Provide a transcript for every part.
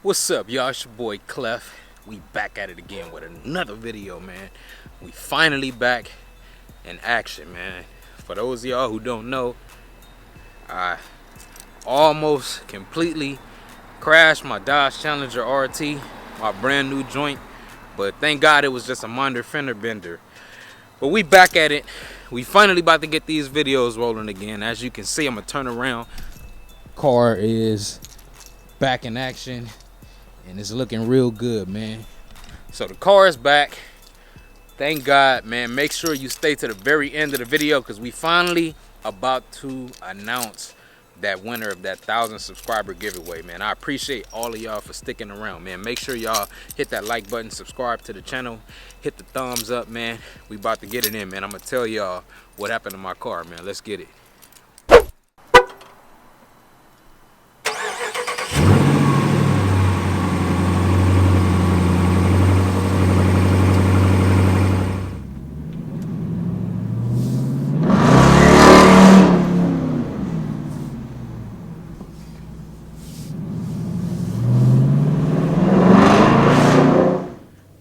What's up, y'all? It's your boy Clef. We back at it again with another video, man. We finally back in action, man. For those of y'all who don't know, I almost completely crashed my Dodge Challenger RT, my brand new joint. But thank God it was just a minor fender bender. But we back at it. We finally about to get these videos rolling again. As you can see, I'm gonna turn around. Car is back in action. And it's looking real good, man. So the car is back. Thank God, man. Make sure you stay to the very end of the video because we finally about to announce that winner of that 1,000 subscriber giveaway, man. I appreciate all of y'all for sticking around, man. Make sure y'all hit that like button, subscribe to the channel, hit the thumbs up, man. We about to get it in, man. I'm gonna tell y'all what happened to my car, man. Let's get it.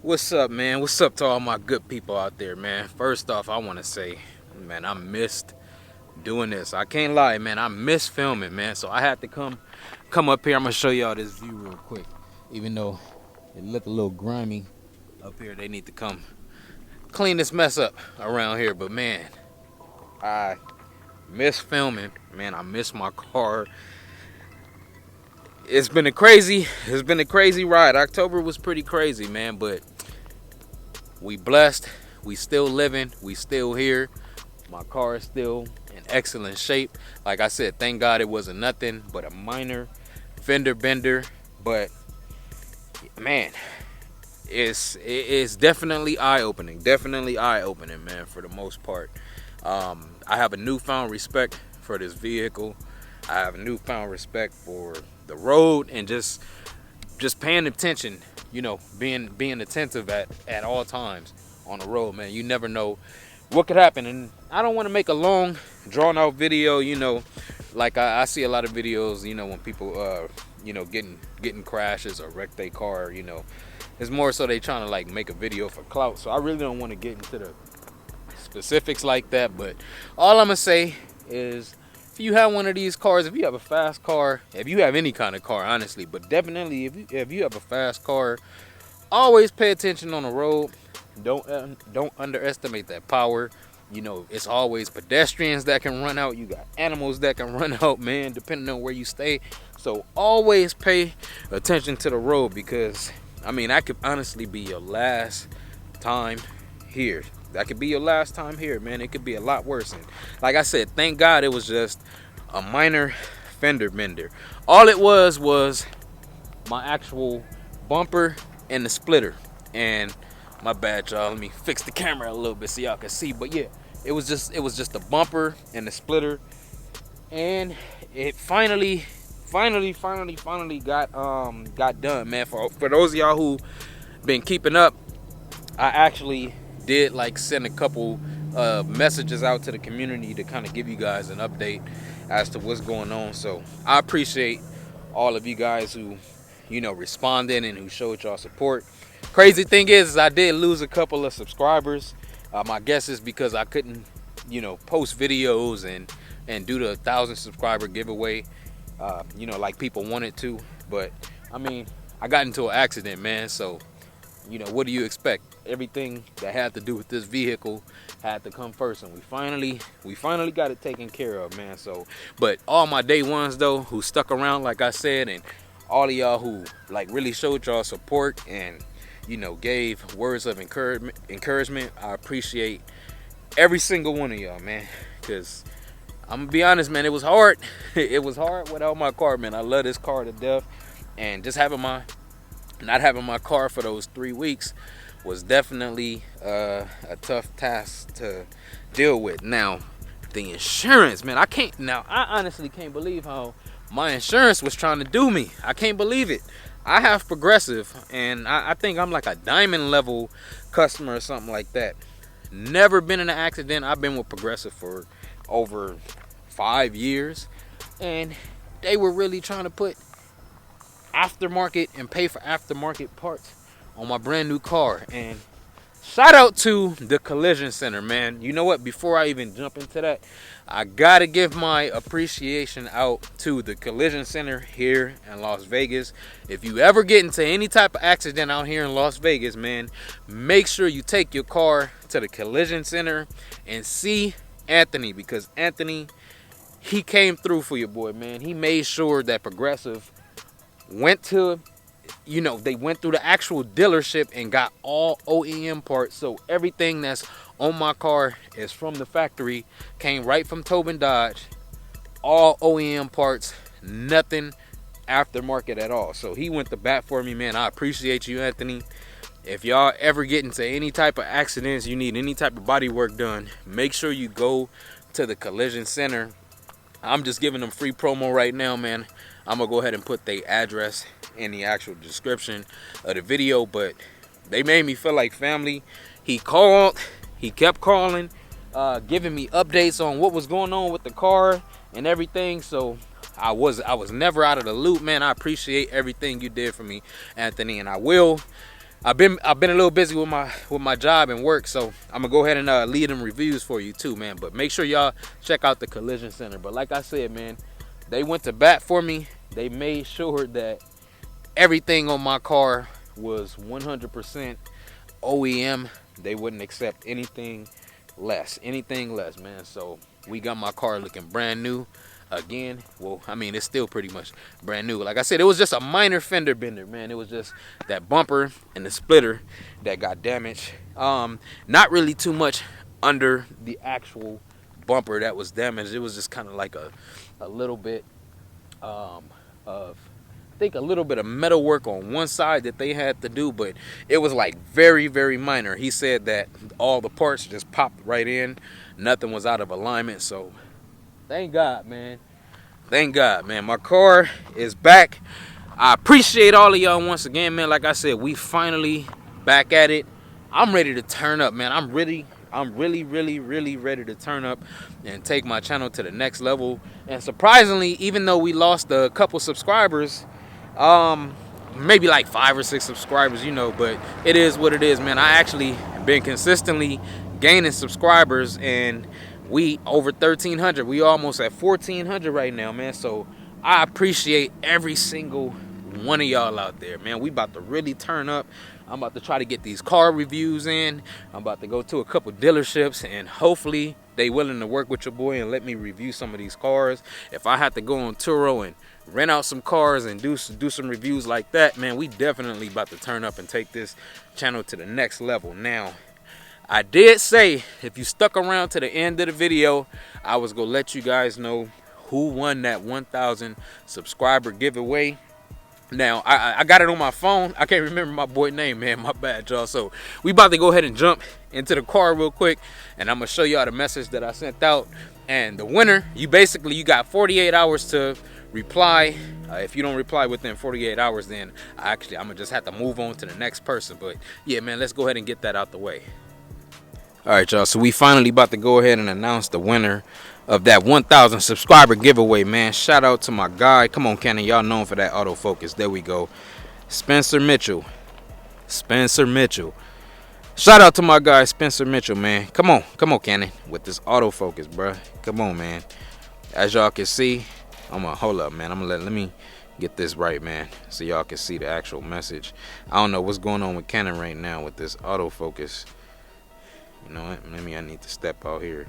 What's up, man? What's up to all my good people out there, man? First off, I want to say, man, I missed doing this. I can't lie, man. I miss filming, man. So I had to come up here. I'm gonna show y'all this view real quick. Even though it look a little grimy up here, they need to come clean this mess up around here. But man, I miss filming, man. I miss my car. It's been a crazy ride. October was pretty crazy, man, but we blessed, we still living, we still here. My car is still in excellent shape. Like I said, thank God it wasn't nothing but a minor fender bender. But man, it's definitely eye-opening. Definitely eye-opening, man, for the most part. I have a newfound respect for this vehicle. I have a newfound respect for the road and just paying attention, you know, being attentive at all times on the road, man. You never know what could happen. And I don't want to make a long drawn out video, you know, like I see a lot of videos, you know, when people you know, getting crashes or wreck their car, you know. It's more so they trying to like make a video for clout. So I really don't want to get into the specifics like that, but all I'm gonna say is, if you have one of these cars, if you have a fast car, if you have any kind of car, honestly, but definitely if you have a fast car, always pay attention on the road. Don't underestimate that power. You know, it's always pedestrians that can run out. You got animals that can run out, man, depending on where you stay. So always pay attention to the road because, I mean, that could honestly be your last time here. That could be your last time here, man. It could be a lot worse. And like I said, thank God it was just a minor fender bender. All it was my actual bumper and the splitter. And my bad, y'all. Let me fix the camera a little bit so y'all can see. But yeah, it was just the bumper and the splitter. And it finally got done, man. For those of y'all who been keeping up, I actually did like send a couple messages out to the community to kind of give you guys an update as to what's going on. So I appreciate all of you guys who, you know, responded and who showed y'all support. Crazy thing is I did lose a couple of subscribers. My guess is because I couldn't, you know, post videos and do the 1,000 subscriber giveaway, you know, like people wanted to. But I mean, I got into an accident, man. So, you know, what do you expect? Everything that had to do with this vehicle had to come first, and we finally got it taken care of, man. So, but all my day ones though, who stuck around, like I said, and all of y'all who like really showed y'all support and, you know, gave words of encouragement, I appreciate every single one of y'all, man. Cause I'm gonna be honest, man, it was hard. It was hard without my car, man. I love this car to death, and just not having my car for those 3 weeks was definitely a tough task to deal with. Now, the insurance, man, I honestly can't believe how my insurance was trying to do me. I can't believe it. I have Progressive, and I think I'm like a diamond level customer or something like that. Never been in an accident. I've been with Progressive for over 5 years, and they were really trying to put aftermarket and pay for aftermarket parts on my brand new car. And shout out to the Collision Center, man. You know what? Before I even jump into that, I gotta give my appreciation out to the Collision Center here in Las Vegas. If you ever get into any type of accident out here in Las Vegas, man, make sure you take your car to the Collision Center and see Anthony, because Anthony, he came through for your boy, man. He made sure that Progressive went to, you know, they went through the actual dealership and got all OEM parts. So everything that's on my car is from the factory, came right from Tobin Dodge, all OEM parts, nothing aftermarket at all. So he went to bat for me, man. I appreciate you, Anthony. If y'all ever get into any type of accidents, you need any type of body work done, make sure you go to the Collision Center. I'm just giving them free promo right now, man. I'm gonna go ahead and put their address in the actual description of the video, but they made me feel like family. He called, he kept calling, giving me updates on what was going on with the car and everything. So I was never out of the loop, man. I appreciate everything you did for me, Anthony, and I will. I've been a little busy with my job and work, so I'm gonna go ahead and lead them reviews for you too, man. But make sure y'all check out the Collision Center. But like I said, man, they went to bat for me. They made sure that everything on my car was 100% OEM. They wouldn't accept anything less, man. So we got my car looking brand new again. Well, I mean, it's still pretty much brand new. Like I said, it was just a minor fender bender, man. It was just that bumper and the splitter that got damaged. Not really too much under the actual bumper that was damaged. It was just kind of like a little bit of, I think, a little bit of metal work on one side that they had to do, but it was like very, very minor. He said that all the parts just popped right in. Nothing was out of alignment. So thank God, man. Thank God, man. My car is back. I appreciate all of y'all once again, man. Like I said, we finally back at it. I'm ready to turn up, man. I'm really ready to turn up and take my channel to the next level. And surprisingly, even though we lost a couple subscribers, maybe like 5 or 6 subscribers, you know, but it is what it is, man. I actually been consistently gaining subscribers, and we over 1,300. We almost at 1,400 right now, man. So I appreciate every single one of y'all out there, man. We about to really turn up. I'm about to try to get these car reviews in. I'm about to go to a couple dealerships, and hopefully they willing to work with your boy and let me review some of these cars. If I have to go on Turo and rent out some cars and do some reviews like that, man, we definitely about to turn up and take this channel to the next level. Now, I did say if you stuck around to the end of the video, I was gonna let you guys know who won that 1,000 subscriber giveaway. Now, I got it on my phone. I can't remember my boy's name, man. My bad, y'all. So we about to go ahead and jump into the car real quick, and I'm gonna show y'all the message that I sent out. And the winner, you got 48 hours to reply. If you don't reply within 48 hours, then I'm gonna just have to move on to the next person. But yeah, man, let's go ahead and get that out the way. All right, y'all. So we finally about to go ahead and announce the winner of that 1,000 subscriber giveaway, man. Shout out to my guy. Come on, Cannon. Y'all known for that autofocus. There we go. Spencer Mitchell. Shout out to my guy, Spencer Mitchell, man. Come on, Cannon, with this autofocus, bro. Come on, man. As y'all can see, hold up, man. Let me get this right, man, so y'all can see the actual message. I don't know what's going on with Canon right now with this autofocus. You know what? Maybe I need to step out here.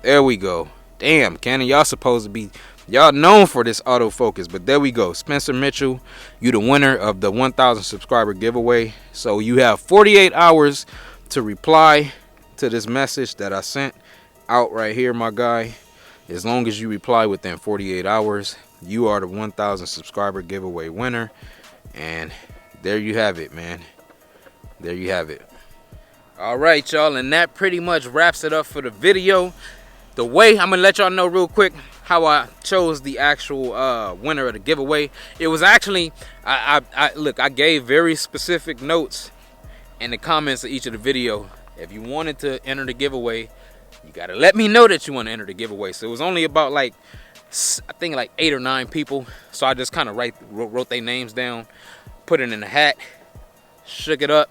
There we go. Damn, Canon, y'all supposed to be, y'all known for this autofocus, but there we go. Spencer Mitchell, you the winner of the 1,000 subscriber giveaway. So you have 48 hours to reply to this message that I sent out right here, my guy. As long as you reply within 48 hours, you are the 1,000 subscriber giveaway winner. And there you have it, man. There you have it. All right, y'all, and that pretty much wraps it up for the video. The way I'm gonna let y'all know real quick how I chose the actual winner of the giveaway. It was actually I gave very specific notes in the comments of each of the video. If you wanted to enter the giveaway, you gotta let me know that you want to enter the giveaway. So it was only about like I think like 8 or 9 people. So I just kind of wrote their names down, put it in a hat, shook it up,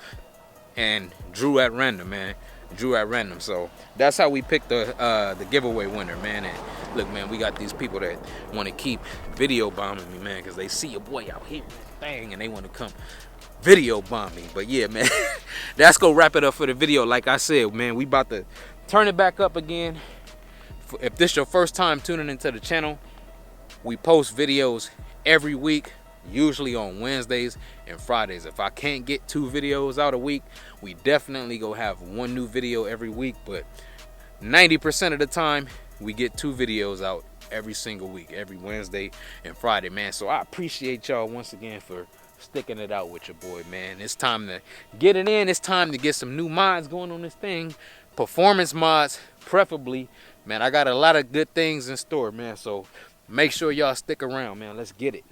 and drew at random, man. Drew at random. So that's how we picked the giveaway winner, man. And look, man, we got these people that want to keep video bombing me, man, because they see your boy out here, dang, and they want to come video bomb me. But yeah, man, that's gonna wrap it up for the video. Like I said, man, we about to turn it back up again. If this is your first time tuning into the channel, we post videos every week, usually on Wednesdays and Fridays. If I can't get 2 videos out a week, we definitely go have 1 new video every week, but 90% of the time we get 2 videos out every single week, every Wednesday and Friday, man. So I appreciate y'all once again for sticking it out with your boy, man. It's time to get it in. It's time to get some new mods going on this thing, performance mods preferably, man. I got a lot of good things in store, man, so make sure y'all stick around, man. Let's get it.